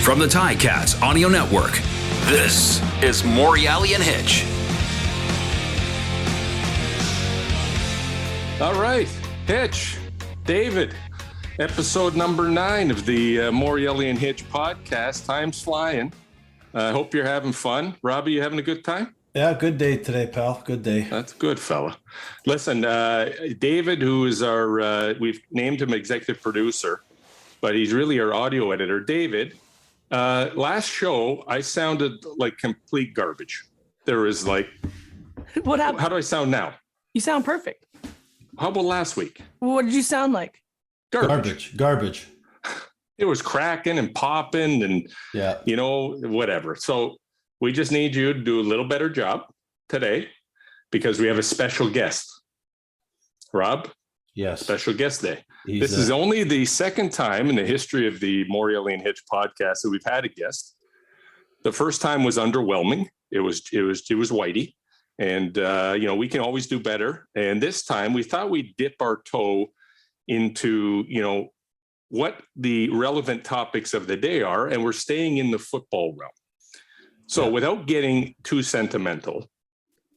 From the Ticats Audio Network, this is Morreale and Hitch. All right, Hitch, David, episode number 9 of the Morreale and Hitch podcast. Time's flying. I hope you're having fun. Robbie, you having a good time? Yeah, good day today, pal. Good day. That's good, fella. Listen, David, who is our, we've named him executive producer, but he's really our audio editor. David, last show, I sounded like complete garbage. There was like, what happened? How do I sound now? You sound perfect. How about last week? What did you sound like? Garbage. It was cracking and popping and, whatever. So we just need you to do a little better job today because we have a special guest. Rob? Yes. Special guest day. This is only the second time in the history of the Morreale and Hitch podcast that we've had a guest. The first time was underwhelming. It was Whitey. And, we can always do better. And this time we thought we'd dip our toe into, what the relevant topics of the day are. And we're staying in the football realm. So without getting too sentimental,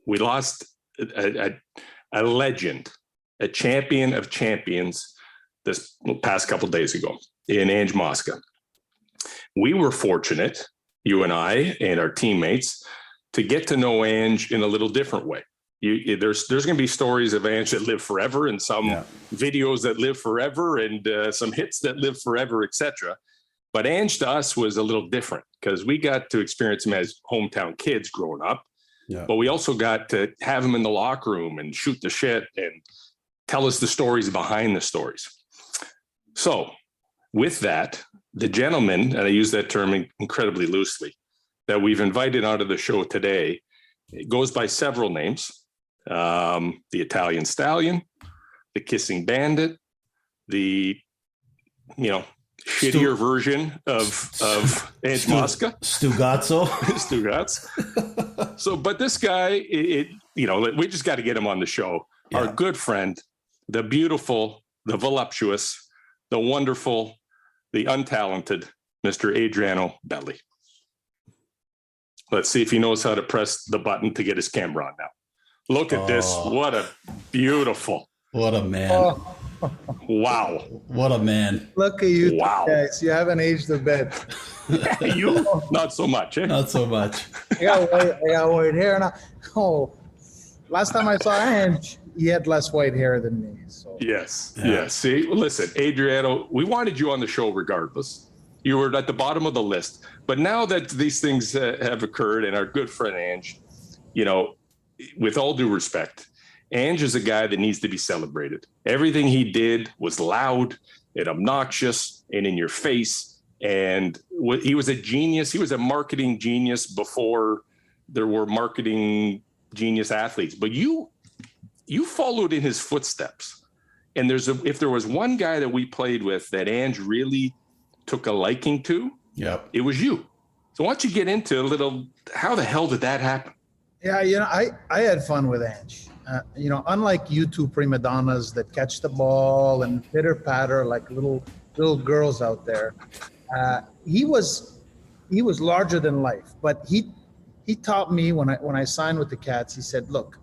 we lost a legend, a champion of champions this past couple of days ago in Angelo Mosca. We were fortunate, you and I and our teammates, to get to know Ange in a little different way. There's going to be stories of Ange that live forever and some videos that live forever and some hits that live forever, etc. But Ange to us was a little different because we got to experience him as hometown kids growing up. Yeah. But we also got to have him in the locker room and shoot the shit and tell us the stories behind the stories. So with that, the gentleman, and I use that term incredibly loosely, that we've invited onto the show today, it goes by several names. The Italian Stallion, the Kissing Bandit, the, shittier version of Angelo Mosca. Stugazzo. So, but this guy, we just got to get him on the show. Yeah. Our good friend, the beautiful, the voluptuous, the wonderful, the untalented Mr. Adriano Belli. Let's see if he knows how to press the button to get his camera on now. Look at this. What a beautiful. What a man. Oh. Wow. What a man. Look at you guys. You haven't aged a bit. You? Not so much, eh? Not so much. I got white hair now. Oh, last time I saw Ange, he had less white hair than me. So. Yes. Yeah. Yes. See, listen, Adriano, we wanted you on the show regardless. You were at the bottom of the list. But now that these things have occurred and our good friend Ange, with all due respect, Ange is a guy that needs to be celebrated. Everything he did was loud and obnoxious and in your face. And he was a genius. He was a marketing genius before there were marketing genius athletes. But you followed in his footsteps. And if there was one guy that we played with that Ange really took a liking to, it was you. So why don't you get into a little, how the hell did that happen? Yeah, I had fun with Ange. Unlike you two prima donnas that catch the ball and pitter patter like little girls out there, he was larger than life. But he taught me when I signed with the Cats. He said, "Look,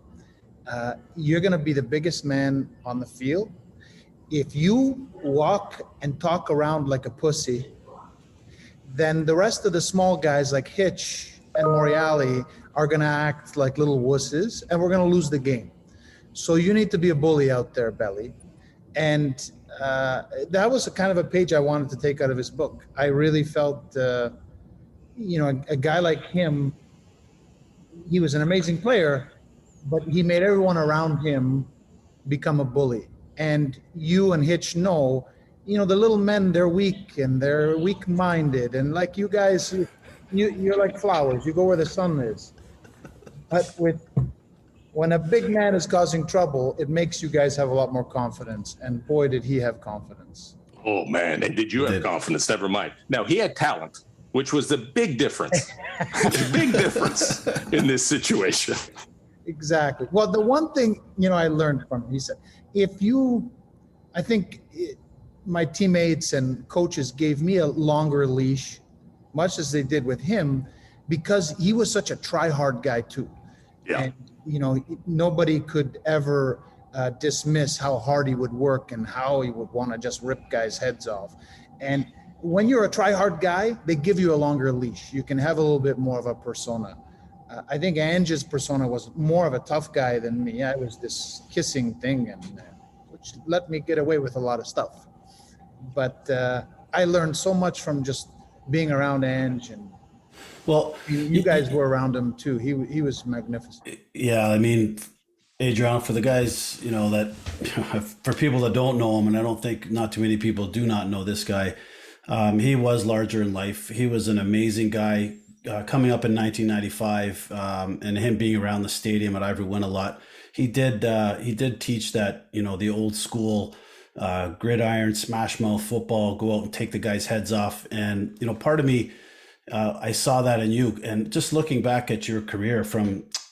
you're going to be the biggest man on the field. If you walk and talk around like a pussy, then the rest of the small guys like Hitch and Morreale are going to act like little wusses, and we're going to lose the game. So you need to be a bully out there, Belli." And that was a kind of a page I wanted to take out of his book. I really felt, a guy like him, he was an amazing player, but he made everyone around him become a bully. And you and Hitch know, the little men, they're weak and they're weak-minded. And like you guys, you're like flowers. You go where the sun is. But when a big man is causing trouble, it makes you guys have a lot more confidence. And boy, did he have confidence. Oh, man. And did you have confidence? Never mind. Now, he had talent, which was the big difference. The big difference in this situation. Exactly. Well, the one thing, I learned from him, he said, my teammates and coaches gave me a longer leash much as they did with him, because he was such a try-hard guy too. Yeah. And, nobody could ever dismiss how hard he would work and how he would want to just rip guys' heads off. And when you're a try-hard guy, they give you a longer leash. You can have a little bit more of a persona. I think Ange's persona was more of a tough guy than me. I was this kissing thing, and which let me get away with a lot of stuff. But I learned so much from just being around Ange, and you guys were around him too. He was magnificent. Yeah, I mean, Adriano, for the guys, that for people that don't know him, and I don't think not too many people do not know this guy, he was larger in life. He was an amazing guy. Coming up in 1995, and him being around the stadium at Ivory Win a lot, he did teach that, the old school gridiron, smash mouth football, go out and take the guys' heads off. And, part of me, I saw that in you. And just looking back at your career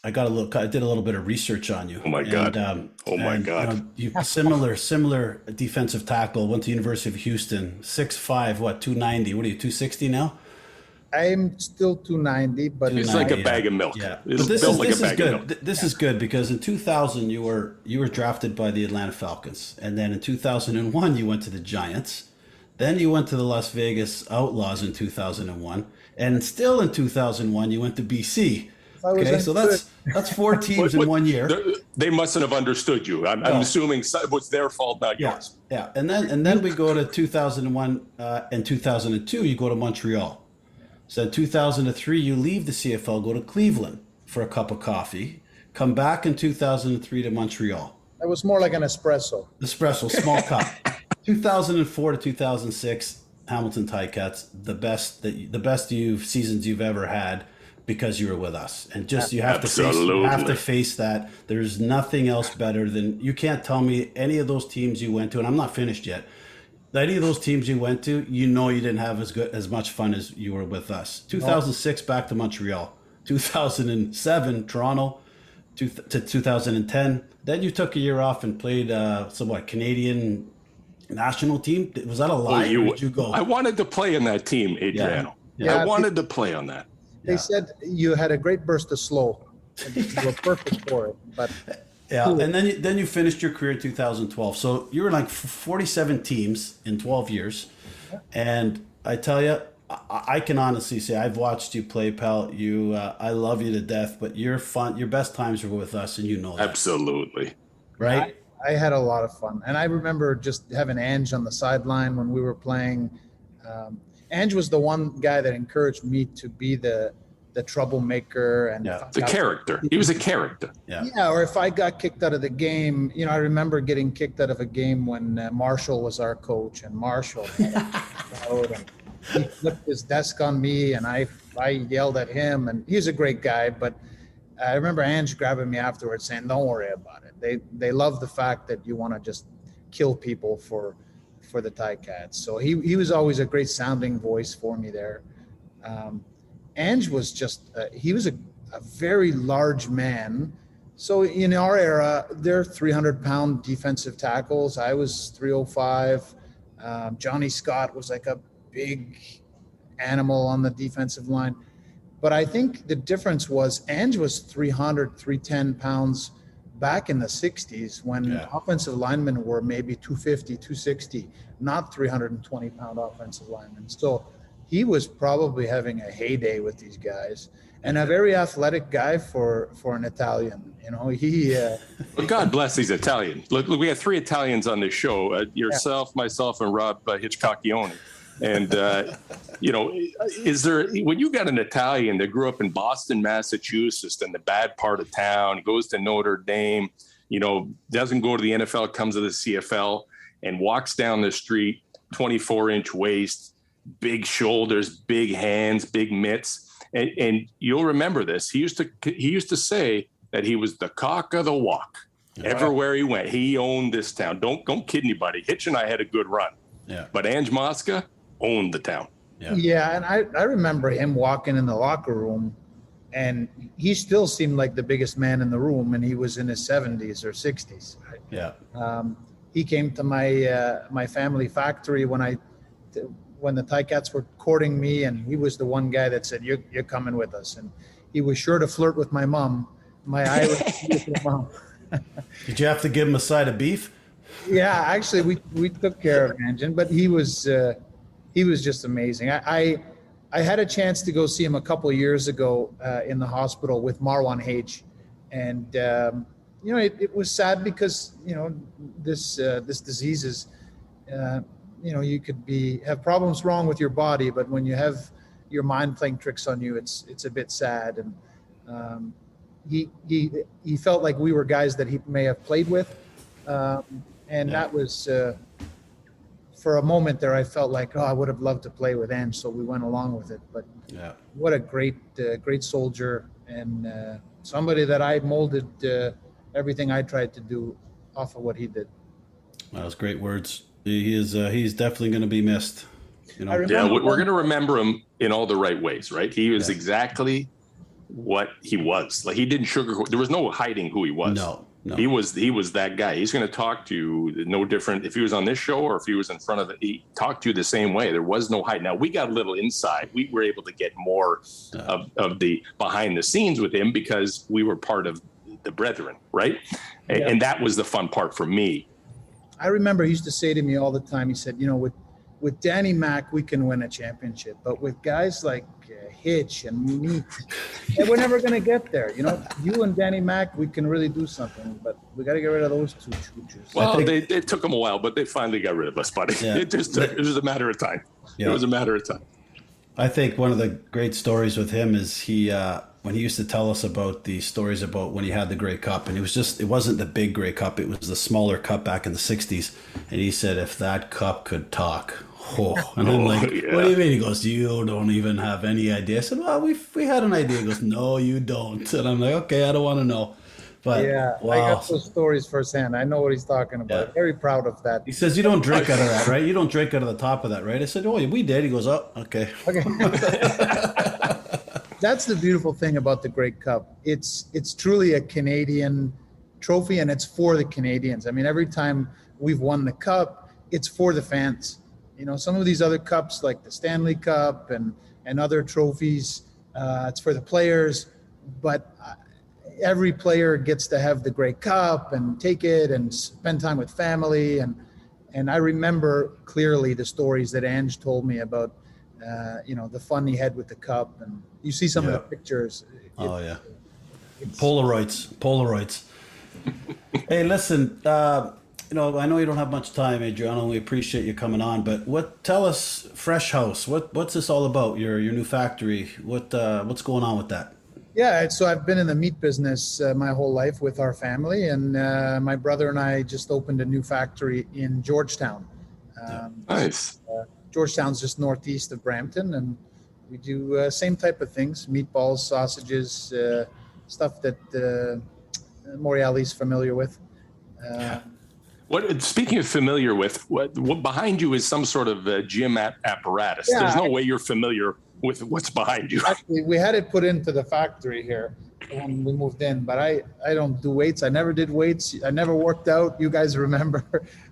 I did a little bit of research on you. Oh my God. God. You similar defensive tackle, went to University of Houston, 6'5", 290. What are you, 260 now? I'm still 290, but it's like a bag of milk. Yeah, it's this built is like a bag of good. This is good because in 2000 you were drafted by the Atlanta Falcons, and then in 2001 you went to the Giants, then you went to the Las Vegas Outlaws in 2001, and still in 2001 you went to BC. Okay, so that's 4 teams in 1 year. They mustn't have understood you. I'm assuming it was their fault, not yours. Yeah, and then we go to 2001 and 2002. You go to Montreal. So in 2003, you leave the CFL, go to Cleveland for a cup of coffee, come back in 2003 to Montreal. It was more like an espresso. Small cup. 2004 to 2006, Hamilton Ticats, the best seasons you've ever had because you were with us. And just you have to face that. There's nothing else better than, you can't tell me any of those teams you went to, and I'm not finished yet. Any of those teams you went to, you didn't have as much fun as you were with us. 2006, back to Montreal. 2007, Toronto. To 2010. Then you took a year off and played Canadian national team. Was that a lie? Or did you go? I wanted to play in that team, Adriano. Yeah. I wanted to play on that. They said you had a great burst of slow. You were perfect for it, but. Yeah, and then you finished your career in 2012. So you were like 47 teams in 12 years. And I tell you, I can honestly say I've watched you play, pal. I love you to death, but your best times were with us, and you know that. Absolutely. Right? I had a lot of fun. And I remember just having Ange on the sideline when we were playing. Ange was the one guy that encouraged me to be the troublemaker and the character. He was a character. Yeah. Or if I got kicked out of the game, I remember getting kicked out of a game when Marshall was our coach, and Marshall he flipped his desk on me, and I yelled at him, and he's a great guy. But I remember Ange grabbing me afterwards saying, "Don't worry about it. They love the fact that you want to just kill people for the Ticats." So he was always a great sounding voice for me there. Ange was just, he was a very large man. So in our era, they're 300-pound defensive tackles. I was 305. Johnny Scott was like a big animal on the defensive line. But I think the difference was Ange was 300, 310 pounds back in the 60s when offensive linemen were maybe 250, 260, not 320-pound offensive linemen. So he was probably having a heyday with these guys, and a very athletic guy for an Italian. Well, God bless these Italians. Look, we have 3 Italians on this show: yourself, myself, and Rob Hitchcockione. And is there, when you got an Italian that grew up in Boston, Massachusetts, in the bad part of town, goes to Notre Dame, doesn't go to the NFL, comes to the CFL, and walks down the street, 24-inch waist, big shoulders, big hands, big mitts, and you'll remember this. He used to say that he was the cock of the walk. Everywhere he went, he owned this town. Don't kid anybody. Hitch and I had a good run. Yeah. But Ange Mosca owned the town. Yeah, and I remember him walking in the locker room, and he still seemed like the biggest man in the room, and he was in his 70s or 60s. Right? Yeah. He came to my family factory when when the Ticats were courting me, and he was the one guy that said, "You're coming with us," and he was sure to flirt with my mom, my Irish mom. Did you have to give him a side of beef? Yeah, actually, we took care of Anjan, but he was just amazing. I had a chance to go see him a couple of years ago in the hospital with Marwan Hitch, and it was sad because this disease is you could have problems wrong with your body, but when you have your mind playing tricks on you, it's a bit sad. And he felt like we were guys that he may have played with. That was, for a moment there, I felt like, I would have loved to play with Ange, so we went along with it. But what a great soldier, and somebody that I molded everything I tried to do off of what he did. That was great words. He's definitely going to be missed. We're going to remember him in all the right ways, right? He was exactly what he was. Like, he didn't sugarcoat. There was no hiding who he was. No. He was that guy. He's going to talk to you no different if he was on this show or if he was in front of it. He talked to you the same way. There was no hide. Now, we got a little inside. We were able to get more of the behind the scenes with him because we were part of the brethren, right? Yeah. And that was the fun part for me. I remember he used to say to me all the time, he said, with Danny Mac, we can win a championship, but with guys like Hitch and me, we're never going to get there. You and Danny Mac, we can really do something, but we got to get rid of those two choochers. Well, it took them a while, but they finally got rid of us, buddy. Yeah. It was a matter of time. Yeah. It was a matter of time. I think one of the great stories with him is when he used to tell us about the stories about when he had the Grey Cup, and it wasn't the big Grey Cup, it was the smaller cup back in the 60s. And he said, if that cup could talk, and I'm like, what do you mean? He goes, you don't even have any idea. I said, well, we had an idea. He goes, no, you don't. And I'm like, okay, I don't want to know. But wow. I got those stories firsthand. I know what he's talking about. Yeah. Very proud of that. He says, you don't drink out of that, right? You don't drink out of the top of that, right? I said, oh, we did. He goes, oh, okay. That's the beautiful thing about the Grey Cup. It's truly a Canadian trophy, and it's for the Canadians. I mean, every time we've won the cup, it's for the fans. Some of these other cups, like the Stanley Cup and other trophies, it's for the players. But every player gets to have the Grey Cup and take it and spend time with family. And I remember clearly the stories that Ange told me about, the fun he had with the cup. And you see some of the pictures. Polaroids. Hey, listen, I know you don't have much time, Adriano. We appreciate you coming on, but tell us, Fresh House, what's this all about? Your new factory, what's going on with that? Yeah, so I've been in the meat business my whole life with our family, and my brother and I just opened a new factory in Georgetown. Nice. Georgetown's just northeast of Brampton, and we do same type of things: meatballs, sausages, stuff that Morreale's familiar with. Speaking of familiar with, what behind you is some sort of gym apparatus. Yeah, there's no way you're familiar with what's behind you. Actually, we had it put into the factory here when we moved in, but I don't do weights. I never did weights. I never worked out. You guys remember?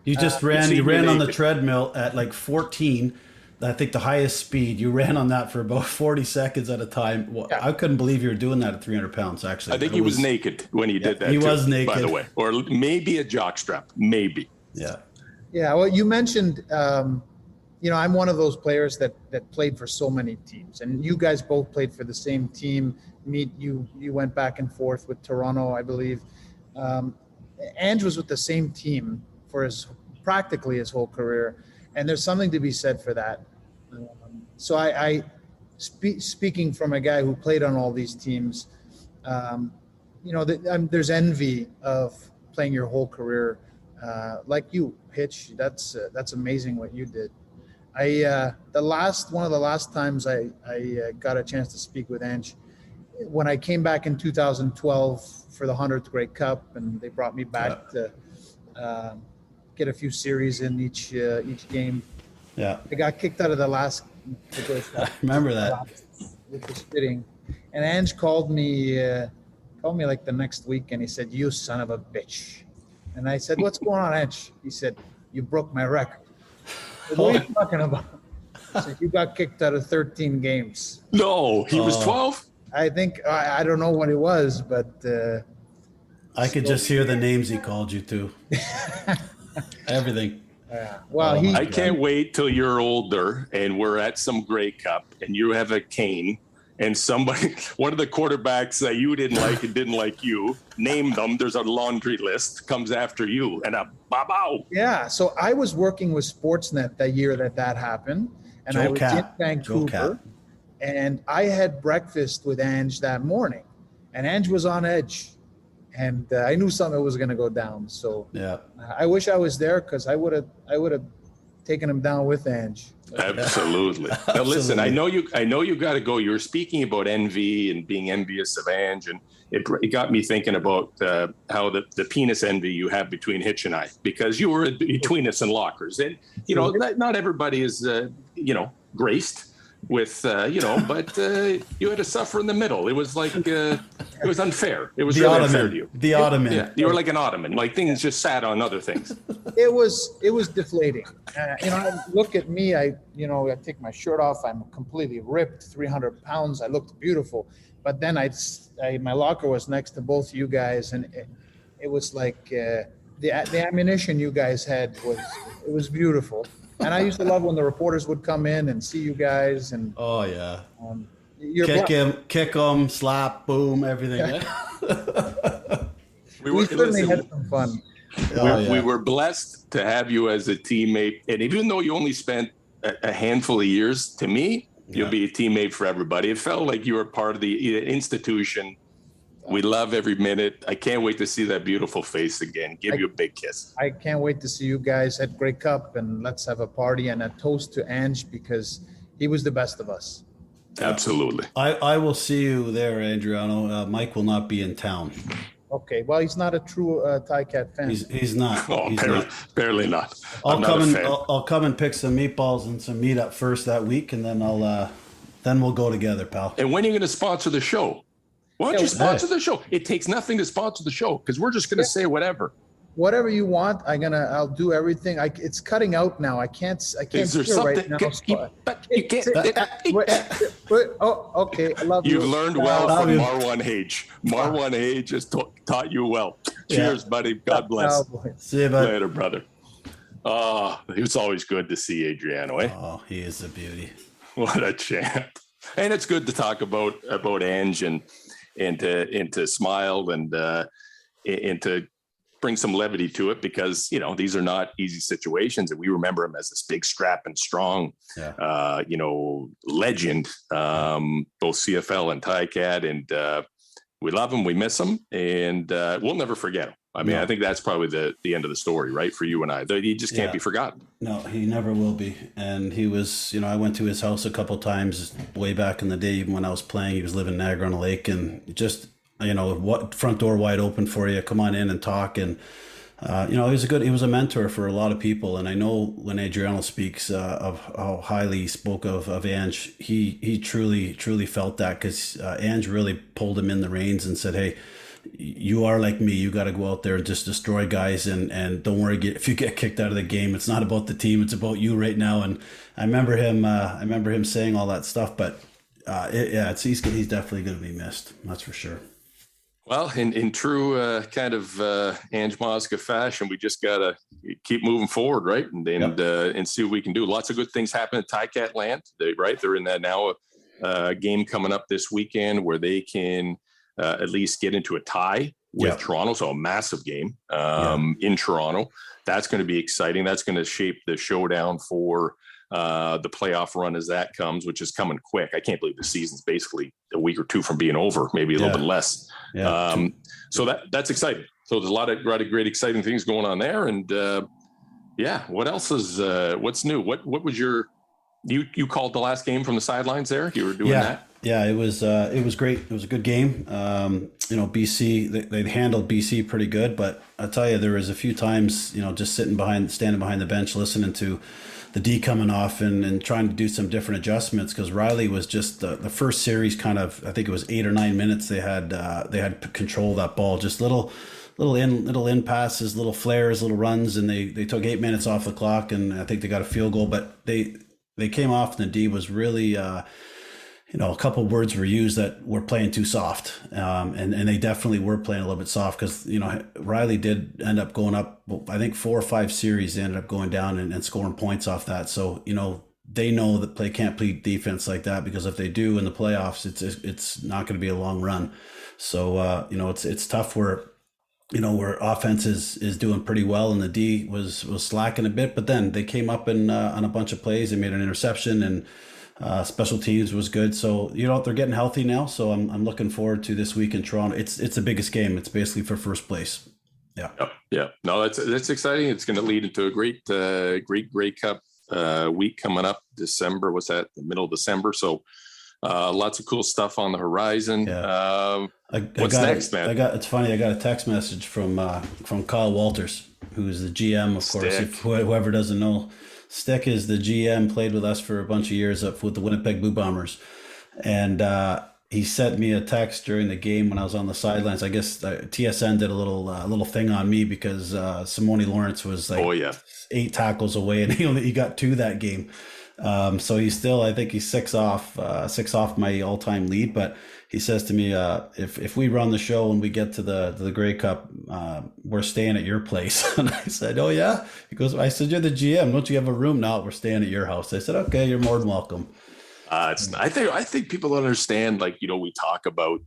You just ran. You ran on the treadmill at like 14. I think the highest speed. You ran on that for about 40 seconds at a time. Well, I couldn't believe you were doing that at 300 pounds, actually. I think he was naked when he did that. He was naked. By the way. Or maybe a jockstrap. Maybe. Yeah. Yeah. Well, you mentioned, I'm one of those players that played for so many teams. And you guys both played for the same team. You went back and forth with Toronto, I believe. Ange was with the same team for practically his whole career. And there's something to be said for that. So speaking from a guy who played on all these teams, there's envy of playing your whole career like you, Hitch. That's amazing what you did. One of the last times I got a chance to speak with Ange, when I came back in 2012 for the 100th Grey Cup, and they brought me back to get a few series in each game. Yeah, I got kicked out of the last. I remember that. With the spitting, and Ange called me like the next week, and he said, "You son of a bitch," and I said, "What's going on, Ange?" He said, "You broke my record." Said, what are you talking about? So you got kicked out of 13 games. No, he was 12. I think I don't know what it was, but I could just hear the names he called you to. Everything. Well, I can't wait till you're older and we're at some Grey Cup and you have a cane and somebody, one of the quarterbacks that you didn't like and didn't like you, name them. There's a laundry list, comes after you, and a bow. Yeah. So I was working with Sportsnet that year that happened, and I was in Vancouver, and I had breakfast with Ange that morning, and Ange was on edge, and I knew something was going to go down. So yeah, I wish I was there because I would have taken him down with Ange. Absolutely. Now listen, I know you got to go. You were speaking about envy and being envious of Ange, and it got me thinking about how the penis envy you have between Hitch and I, because you were between us in lockers, and not everybody is graced with but you had to suffer in the middle. It was like it was unfair. It was really unfair to you. The ottoman. Yeah, you were like an ottoman. Like things just sat on other things. It was deflating. Look at me. I take my shirt off. I'm completely ripped, 300 pounds. I looked beautiful. But then my locker was next to both you guys, and it was like the ammunition you guys had was beautiful. And I used to love when the reporters would come in and see you guys. And oh yeah, kick him, slap, boom, everything. Yeah. we certainly had some fun. We were blessed to have you as a teammate, and even though you only spent a handful of years, to me, you'll be a teammate for everybody. It felt like you were part of the institution. We love every minute. I can't wait to see that beautiful face again. Give you a big kiss. I can't wait to see you guys at Grey Cup, and let's have a party and a toast to Ange because he was the best of us. Absolutely. I will see you there, Adriano. Mike will not be in town. Okay. Well, he's not a true Ticat fan. He's not. Oh, he's barely not. I'll come and pick some meatballs and some meat up first that week, and then we'll go together, pal. And when are you going to sponsor the show? Why don't you sponsor the show? It takes nothing to sponsor the show because we're just going to say whatever. Whatever you want, I'll do everything. It's cutting out now. I can't. Is there something? Right now. You can't. Oh, okay. I love you. You've learned well from Marwan Hage. Marwan Hage has taught you well. Cheers, buddy. God bless. See you, bud. Later, brother. It was always good to see Adriano. Eh? Oh, he is a beauty. What a champ. And it's good to talk about Ange and to smile and to bring some levity to it because, these are not easy situations. And we remember him as this big strapping strong, legend, both CFL and Ticat. And we love him. We miss him. And we'll never forget him. I mean, I think that's probably the end of the story, right? For you and I, he just can't be forgotten. No, he never will be. And he was, I went to his house a couple times way back in the day, even when I was playing. He was living in Niagara-on-the-Lake, and just, what front door wide open for you. Come on in and talk. And he was a mentor for a lot of people. And I know when Adriano speaks of how highly he spoke of Ange, he truly felt that because Ange really pulled him in the reins and said, hey, you are like me. You got to go out there and just destroy guys, and don't worry if you get kicked out of the game. It's not about the team; it's about you right now. And I remember him saying all that stuff. But he's definitely going to be missed. That's for sure. Well, in true kind of Ange Mosca fashion, we just got to keep moving forward, right? And see what we can do. Lots of good things happen at Ticat land, right? They're in that now game coming up this weekend where they can. At least get into a tie with Toronto. So a massive game in Toronto. That's going to be exciting. That's going to shape the showdown for the playoff run as that comes, which is coming quick. I can't believe the season's basically a week or two from being over, maybe a little bit less. Yeah. So that's exciting. So there's a lot of great, exciting things going on there. And what else is what's new? What was you called the last game from the sidelines there? You were doing that? Yeah, it was great. It was a good game. BC, they handled BC pretty good, but I'll tell you, there was a few times, just standing behind the bench, listening to the D coming off and trying to do some different adjustments because Riley was just the first series kind of, I think it was 8 or 9 minutes they had control of that ball, just little in passes, little flares, little runs, and they took 8 minutes off the clock, and I think they got a field goal, but they came off and the D was really, a couple of words were used that were playing too soft. And they definitely were playing a little bit soft because, Riley did end up going up, I think 4 or 5 series, they ended up going down and scoring points off that. So, they know that they can't play defense like that, because if they do in the playoffs, it's not going to be a long run. So, it's tough where offense is doing pretty well and the D was slacking a bit, but then they came up on a bunch of plays. They made an interception and special teams was good. So, they're getting healthy now. So I'm looking forward to this week in Toronto. It's the biggest game. It's basically for first place. Yeah. Yeah. No, that's exciting. It's going to lead into a great Grey Cup week coming up December. What's that? The middle of December. So lots of cool stuff on the horizon. Yeah. What's next, man? It's funny. I got a text message from Kyle Walters, who's the GM, of course. If whoever doesn't know, Stick is the GM, played with us for a bunch of years up with the Winnipeg Blue Bombers. And he sent me a text during the game when I was on the sidelines. I guess TSN did a little thing on me because Simone Lawrence was 8 tackles away, and he got 2 that game. So he's still, I think he's 6 off my all-time lead. But he says to me, if we run the show and we get to the Grey Cup, we're staying at your place. And I said, oh yeah? He goes, I said, you're the GM. Don't you have a room? No, we're staying at your house. I said, okay, you're more than welcome. I think people don't understand, we talk about,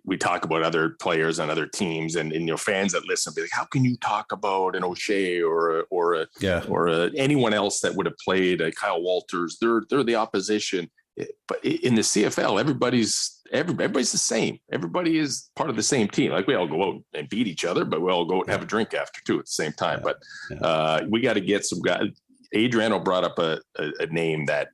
we talk about other players on other teams and fans that listen be like, how can you talk about an O'Shea or anyone else that would have played Kyle Walters? They're the opposition. But in the CFL, everybody's the same. Everybody is part of the same team. Like, we all go out and beat each other, but we all go out and have a drink after too at the same time. But we got to get some guys. Adriano brought up a name that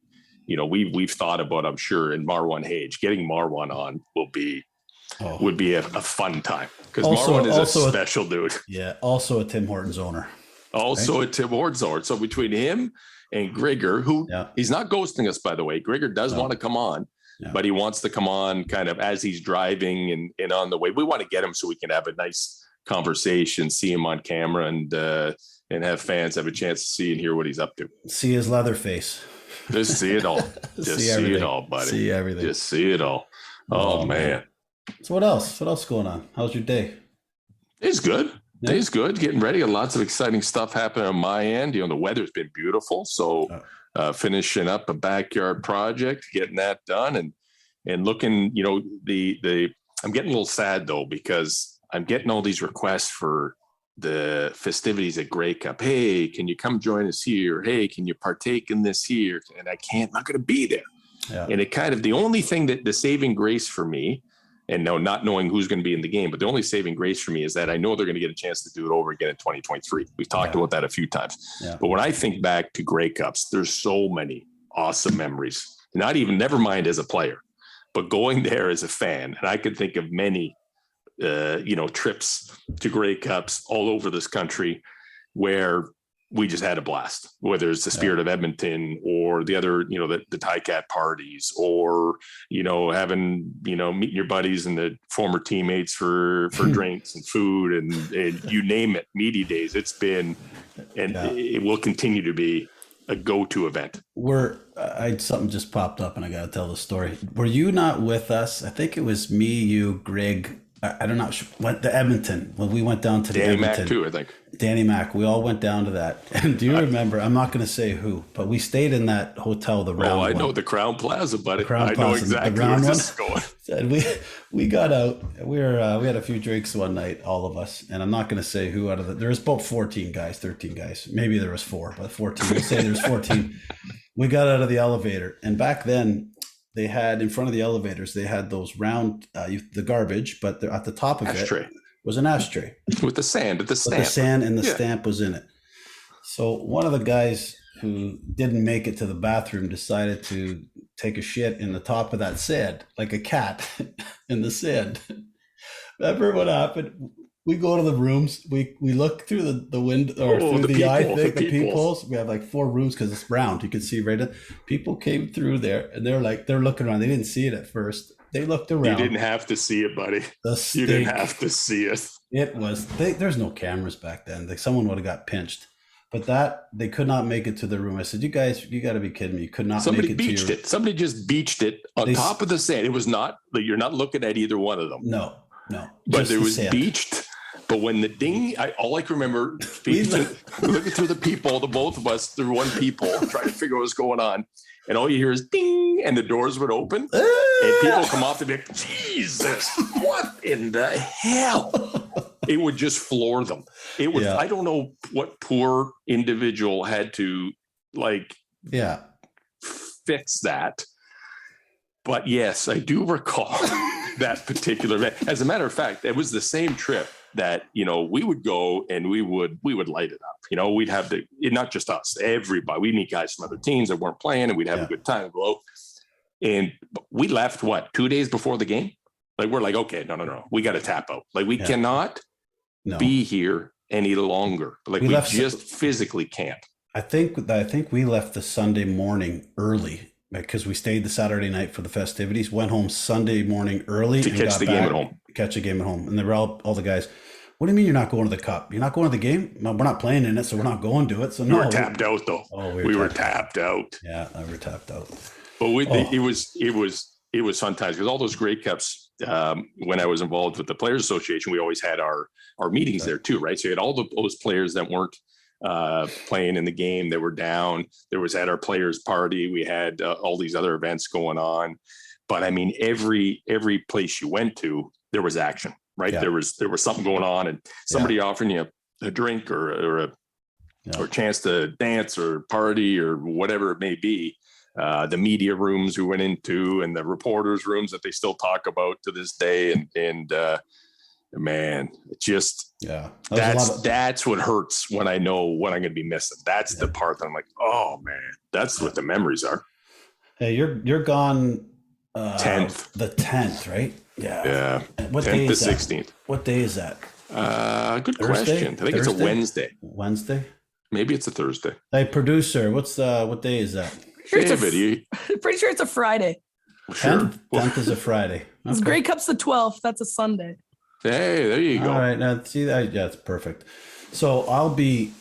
we've thought about, I'm sure, in Marwan Hage. Getting Marwan on would be a fun time, because Marwan is a special dude. Yeah, also a Tim Hortons owner. A Tim Hortons owner. So between him and Grigor, who he's not ghosting us, by the way. Grigor does want to come on, but he wants to come on kind of as he's driving and on the way. We want to get him so we can have a nice conversation, see him on camera, and have fans have a chance to see and hear what he's up to. See his leather face. Just see it all. Just see it all, buddy. See everything. Just see it all. Oh man. So what else? What else going on? How's your day? It's good. Yeah. Day's good. Getting ready. Lots of exciting stuff happening on my end. The weather's been beautiful. So finishing up a backyard project, getting that done and looking, I'm getting a little sad though, because I'm getting all these requests for the festivities at Grey Cup. Hey, can you come join us here? Hey, can you partake in this here? And I'm not going to be there. Yeah. And it kind of, the only thing that the saving grace for me, and no, not knowing who's going to be in the game, but the only saving grace for me is that I know they're going to get a chance to do it over again in 2023. We've talked about that a few times. Yeah. But when I think back to Grey Cups, there's so many awesome memories. Never mind as a player, but going there as a fan. And I could think of many trips to Grey Cups all over this country where we just had a blast, whether it's the Spirit of Edmonton or the other, the Ticat parties, or, having, meeting your buddies and the former teammates for drinks and food and you name it, media days. It's been, and it will continue to be a go-to event. Something just popped up and I got to tell the story. Were you not with us? I think it was me, you, Greg, I don't know, the Edmonton, when we went down to the Edmonton. Danny Mac too, I think. Danny Mac, we all went down to that. And do you remember, I'm not going to say who, but we stayed in that hotel, the round one. I know the Crown Plaza, buddy. I know exactly where this is going. And we got out, we had a few drinks one night, all of us, and I'm not going to say who out of there was about 13 guys. Maybe there was 4, but 14. We say there's 14. We got out of the elevator, and back then, they had in front of the elevators, they had those round, the garbage, but at the top of it was an ashtray. With the sand, the stamp. The sand and the stamp was in it. So one of the guys who didn't make it to the bathroom decided to take a shit in the top of that sand, like a cat in the sand. Remember what happened? We go to the rooms. We look through the window or through the peepholes. We have like 4 rooms because it's round. You can see right in. People came through there and they're looking around. They didn't see it at first. They looked around. You didn't have to see it, buddy. You didn't have to see it. It was. There's no cameras back then. Someone would have got pinched. But that they could not make it to the room. I said, "You guys, you got to be kidding me! You could not Somebody make it beached to your." it. Somebody just beached it on top of the sand. It was not like you're not looking at either one of them. No. But there was beached. But when the ding, all I can remember looking through the people, the both of us through one people, trying to figure out what's going on. And all you hear is ding, and the doors would open. And people come off the big, Jesus, what in the hell? It would just floor them. It would, I don't know what poor individual had to fix that. But yes, I do recall that particular event. As a matter of fact, it was the same trip that, we would go and we would light it up. We'd have not just us, everybody. We'd meet guys from other teams that weren't playing, and we'd have a good time. And we left 2 days before the game. We're like, okay, no. We got to tap out. We cannot be here any longer. We just physically can't. I think we left the Sunday morning early because we stayed the Saturday night for the festivities, went home Sunday morning early to catch the game at home. Catch a game at home. And they were all the guys, what do you mean you're not going to the Cup? You're not going to the game? No, we're not playing in it, so we're not going to it. So no. We were tapped out, though. Oh, we were tapped out. Yeah, we were tapped out. But it was fun times because all those Grey Cups, when I was involved with the Players Association, we always had our meetings there too, right? So you had all those players that weren't playing in the game, that were down. There was at our players party. We had all these other events going on. But I mean, every place you went to, there was action, right? Yeah. There was something going on, and somebody offering you a drink or a chance to dance or party or whatever it may be. The media rooms we went into, and the reporters' rooms that they still talk about to this day, and man, it just that's what hurts when I know what I'm going to be missing. That's the part that I'm like, oh man, that's what the memories are. Hey, you're gone. 10th, the 10th, right? Yeah. What 10th day is to that? 16th. What day is that? Good Thursday? question. I think it's a Wednesday. Wednesday? Maybe it's a Thursday. Hey, producer, what day is that? Pretty sure it's a Friday. Sure. 10th is a Friday. It's Grey Cup's the 12th. That's a Sunday. Hey, there you go. All right, now see that? Yeah, it's perfect. So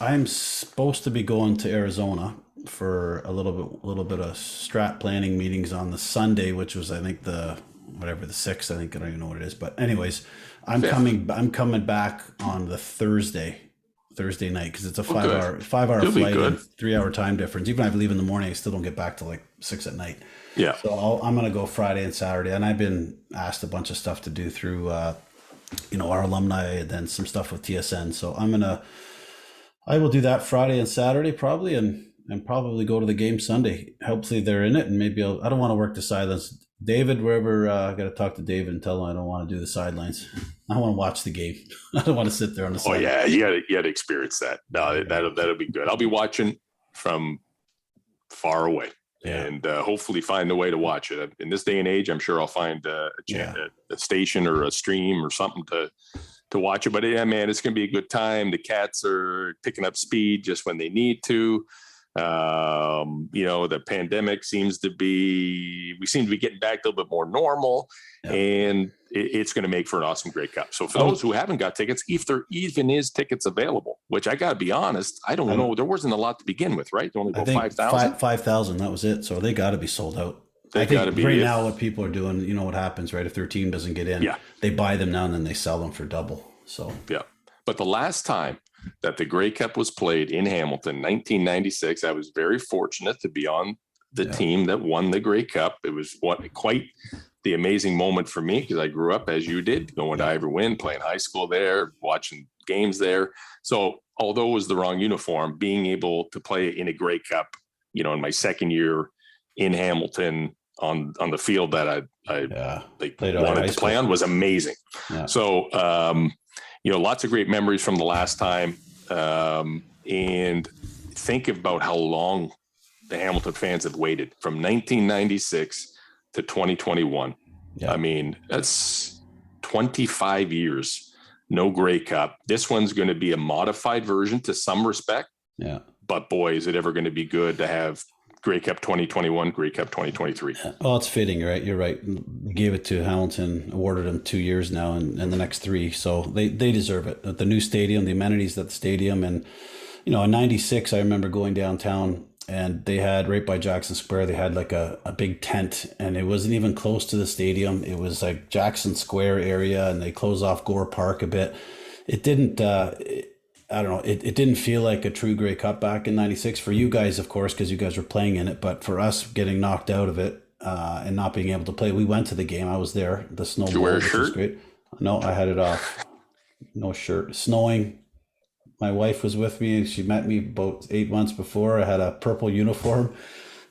I'm supposed to be going to Arizona for a little bit of strat planning meetings on the Sunday, which was I think the 6th. I don't even know what it is, but anyways, I'm coming back on the Thursday night because it's a 5-hour flight and 3-hour time difference. Even if I leave in the morning, I still don't get back till 6 at night. Yeah. So I'm gonna go Friday and Saturday, and I've been asked a bunch of stuff to do through our alumni, and then some stuff with TSN. So I will do that Friday and Saturday probably, and probably go to the game Sunday. Hopefully they're in it, and maybe I don't want to work the sidelines. David, wherever, I got to talk to David and tell him I don't want to do the sidelines. I want to watch the game. I don't want to sit there on the side. Oh yeah, you got to experience that. No, that'll be good. I'll be watching from far away, and hopefully find a way to watch it. In this day and age, I'm sure I'll find a station or a stream or something to watch it. But yeah, man, it's going to be a good time. The Cats are picking up speed just when they need to. The pandemic we seem to be getting back to a little bit more normal, and it's going to make for an awesome Grey Cup. So for those who haven't got tickets, if there even is tickets available, which I got to be honest, I don't know. There wasn't a lot to begin with, right? Only about 5,000. 5,000. That was it. So they got to be sold out. I think right now what people are doing, you know what happens, right? If their team doesn't get in, they buy them now and then they sell them for double. So but the last time that the Grey Cup was played in Hamilton, 1996. I was very fortunate to be on the team that won the Grey Cup. It was quite the amazing moment for me because I grew up as you did, going to Ivor Wynne, playing high school there, watching games there. So although it was the wrong uniform, being able to play in a Grey Cup, in my second year in Hamilton on the field that I wanted to play on was amazing. Yeah. So, lots of great memories from the last time. And think about how long the Hamilton fans have waited from 1996 to 2021. Yeah. I mean, that's 25 years, no Grey Cup. This one's going to be a modified version to some respect. Yeah. But boy, is it ever going to be good to have Grey Cup 2021, Grey Cup 2023. Oh, it's fitting, right? You're right. Gave it to Hamilton, awarded them 2 years now and the next 3. So they deserve it. At the new stadium, the amenities at the stadium, and in 96, I remember going downtown, and they had, right by Jackson Square, they had like a big tent, and it wasn't even close to the stadium. It was like Jackson Square area, and they closed off Gore Park a bit. It didn't, I don't know, it didn't feel like a true Grey Cup back in 96 for you guys, of course, because you guys were playing in it. But for us, getting knocked out of it and not being able to play, we went to the game. I was there. The snow. Did you wear a shirt? Was great. No, I had it off. No shirt. Snowing. My wife was with me. She met me about 8 months before. I had a purple uniform,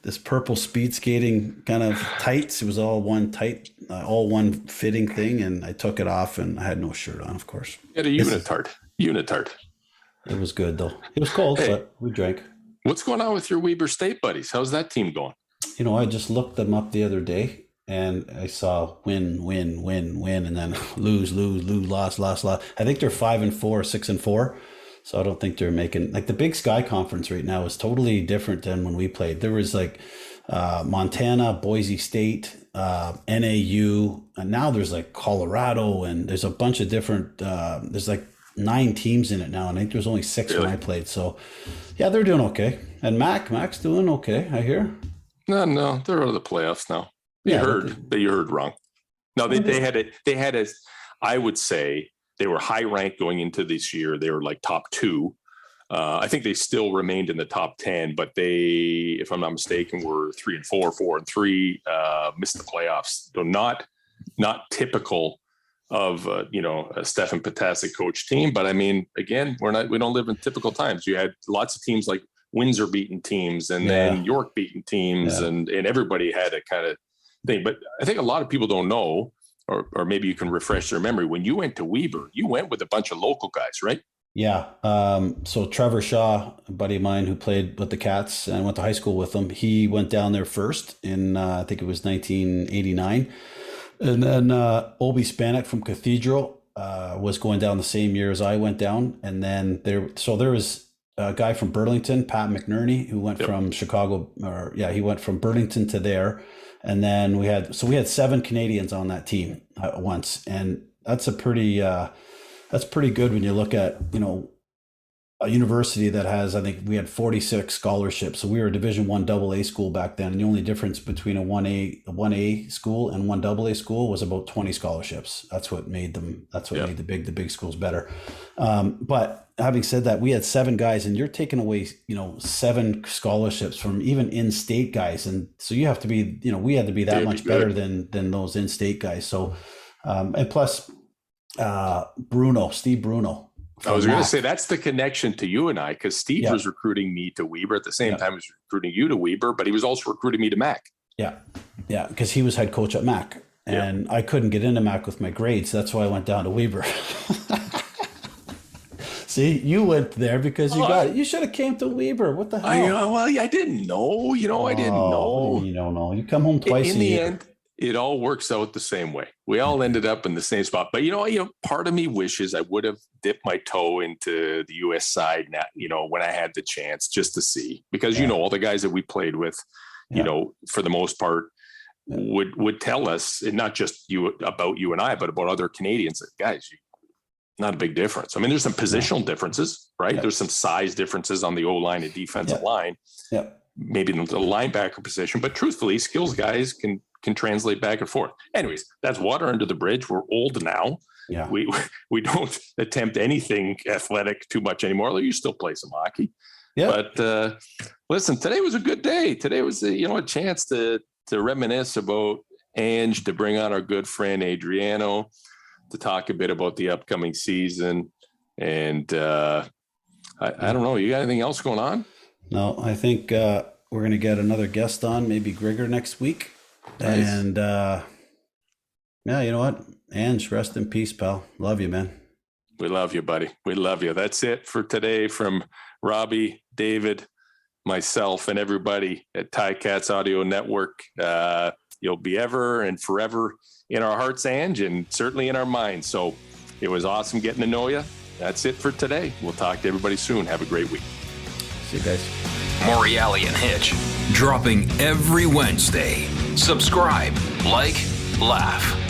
this purple speed skating kind of tights. It was all one tight, all one fitting thing. And I took it off, and I had no shirt on, of course. You had a unitard. It was good, though. It was cold, but we drank. What's going on with your Weber State buddies? How's that team going? I just looked them up the other day, and I saw win, and then lose, loss. I think they're 5-4, 6-4. So I don't think they're making, like, the Big Sky Conference right now is totally different than when we played. There was like Montana, Boise State, NAU, and now there's like Colorado, and there's a bunch of different, there's like 9 teams in it now, and I think there's only 6 when I played. So yeah, they're doing okay. And Mac's doing okay, I hear. No, they're out of the playoffs now. You heard wrong. No, they had a, I would say they were high ranked going into this year. They were like top 2. I think they still remained in the top 10, but they, if I'm not mistaken, were 3-4, 4-3, missed the playoffs. So not typical of a Stefan Potasic coach team. But I mean, again, we don't live in typical times. You had lots of teams like Windsor beating teams, and then York beating teams, and everybody had a kind of thing. But I think a lot of people don't know, or maybe you can refresh their memory. When you went to Weber, you went with a bunch of local guys, right? Yeah. So Trevor Shaw, a buddy of mine who played with the Cats and went to high school with them, he went down there first in, I think it was 1989. And then Obi Spanek from Cathedral was going down the same year as I went down. And then there was a guy from Burlington, Pat McNerney, who went from Chicago, he went from Burlington to there. And then we had 7 Canadians on that team at once. And that's pretty good when you look at, a university that has, I think we had 46 scholarships. So we were a Division I AA school back then. And the only difference between a 1A school and 1 AA school was about 20 scholarships. That's what made made the big schools better. But having said that, we had 7 guys, and you're taking away, 7 scholarships from even in-state guys. And so you have to be, we had to be that much better than those in-state guys. So, and plus Steve Bruno. I was going to say that's the connection to you and I, because Steve was recruiting me to Weber at the same time he was recruiting you to Weber, but he was also recruiting me to Mac. Yeah, because he was head coach at Mac, and I couldn't get into Mac with my grades. That's why I went down to Weber. See, you went there because you should have came to Weber. What the hell? I didn't know. I didn't know. You don't know. You come home twice a year. In the end, it all works out the same way. We all ended up in the same spot. But part of me wishes I would have dipped my toe into the U.S. side now, when I had the chance, just to see, because all the guys that we played with, for the most part, would tell us, and not just about you and I, but about other Canadians, that guys, not a big difference. I mean, there's some positional differences, right? Yeah. There's some size differences on the O-line and defensive line. Yeah. Maybe in the linebacker position, but truthfully, skills guys can translate back and forth. Anyways, that's water under the bridge. We're old now. Yeah. We don't attempt anything athletic too much anymore. Although you still play some hockey. Yeah. But listen, today was a good day. Today was a chance to reminisce about Ange, to bring on our good friend Adriano, to talk a bit about the upcoming season. And I don't know. You got anything else going on? No, I think we're going to get another guest on, maybe Grigor next week. Nice. And you know what? Ange, rest in peace, pal. Love you, man. We love you, buddy. We love you. That's it for today from Robbie, David, myself, and everybody at Ticats Audio Network. You'll be ever and forever in our hearts, Ange, and certainly in our minds. So it was awesome getting to know you. That's it for today. We'll talk to everybody soon. Have a great week. See you guys. Morreale and Hitch, dropping every Wednesday. Subscribe, like, laugh.